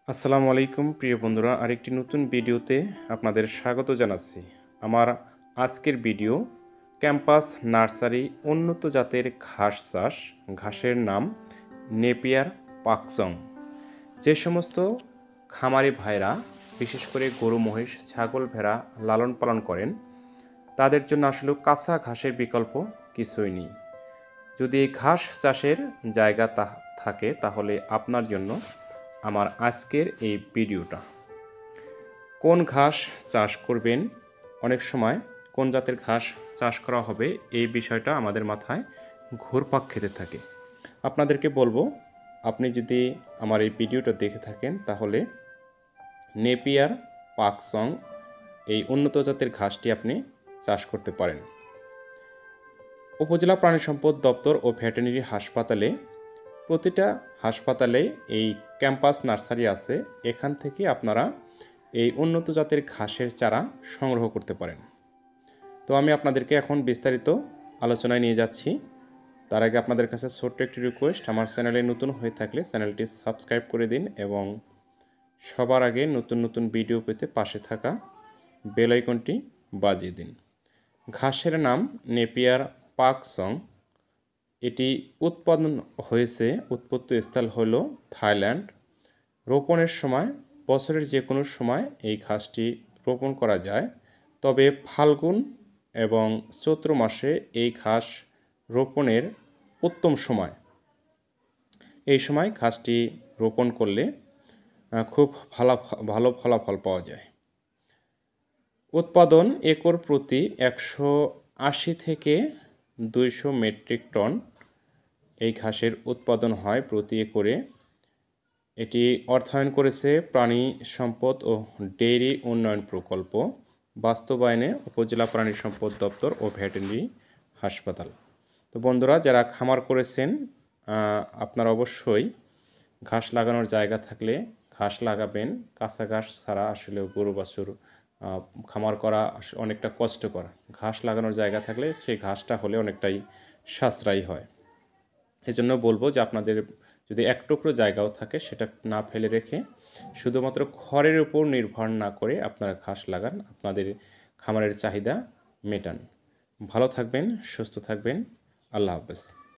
আসসালামু আলাইকুম প্রিয় বন্ধুরা, আরেকটি নতুন ভিডিওতে আপনাদের স্বাগত জানাচ্ছি। আমার আজকের ভিডিও ক্যাম্পাস নার্সারি উন্নত জাতের ঘাস চাষ। ঘাসের নাম নেপিয়ার পাকচং। যে সমস্ত খামারি ভাইরা বিশেষ করে গরু মহিষ ছাগল ভেড়া লালন পালন করেন, তাদের জন্য আসলে কাঁচা ঘাসের বিকল্প কিছুই নেই। যদি এই ঘাস চাষের জায়গা থাকে তাহলে আপনার জন্য আমার আজকের এই ভিডিওটা। কোন ঘাস চাষ করবেন, অনেক সময় কোন জাতের ঘাস চাষ করা হবে এই বিষয়টা আমাদের মাথায় ঘুরপাক খেতে থাকে। আপনাদেরকে বলবো, আপনি যদি আমার এই ভিডিওটা দেখে থাকেন তাহলে নেপিয়ার পাকচং এই উন্নত জাতের ঘাসটি আপনি চাষ করতে পারেন। উপজেলা প্রাণী সম্পদ দপ্তর ও ভেটেরিনারি হাসপাতালে, প্রতিটা হাসপাতালে এই ক্যাম্পাস নার্সারি আছে। এখান থেকে আপনারা এই উন্নত জাতের ঘাসের চারা সংগ্রহ করতে পারেন। তো আমি আপনাদেরকে এখন বিস্তারিত আলোচনায় নিয়ে যাচ্ছি। তার আগে আপনাদের কাছে ছোট্ট একটি রিকোয়েস্ট, আমার চ্যানেলে নতুন হয়ে থাকলে চ্যানেলটি সাবস্ক্রাইব করে দিন এবং সবার আগে নতুন নতুন ভিডিও পেতে পাশে থাকা বেল আইকনটি বাজিয়ে দিন। ঘাসের নাম নেপিয়ার পাকচং। এটি উৎপাদন হয়েছে, উৎপত্তি স্থল হল থাইল্যান্ড। রোপণের সময় বছরের যে কোনো সময় এই ঘাসটি রোপণ করা যায়, তবে ফাল্গুন এবং চৈত্র মাসে এই ঘাস রোপণের উত্তম সময়। এই সময় ঘাসটি রোপণ করলে খুব ভালো ফলাফল পাওয়া যায়। উৎপাদন একর প্রতি 180 থেকে 200 মেট্রিক টন এই ঘাসের উৎপাদন হয় প্রতি একরে। এটি অর্থায়ন করেছে প্রাণী সম্পদ ও ডেইরি উন্নয়ন প্রকল্প, বাস্তবায়নে উপজেলা প্রাণী সম্পদ দপ্তর ও ভেটেরিনারি হাসপাতাল। তো বন্ধুরা, যারা খামার করেছেন, আপনারা অবশ্যই ঘাস লাগানোর জায়গা থাকলে ঘাস লাগাবেন। কাঁচা ঘাস ছাড়া আসলে গরু বাছুর খামার করা অনেকটা কষ্টকর। ঘাস লাগানোর জায়গা থাকলে সেই ঘাসটা হলে অনেকটাই সাশ্রয়ী হয়। এজন্য বলবো যে আপনাদের যদি এক টুকরো জায়গাও থাকে সেটা না ফেলে রেখে শুধুমাত্র খড়ের উপর নির্ভর না করে আপনারা ঘাস লাগান, আপনাদের খামারের চাহিদা মেটান। ভালো থাকবেন, সুস্থ থাকবেন। আল্লাহ হাফেজ।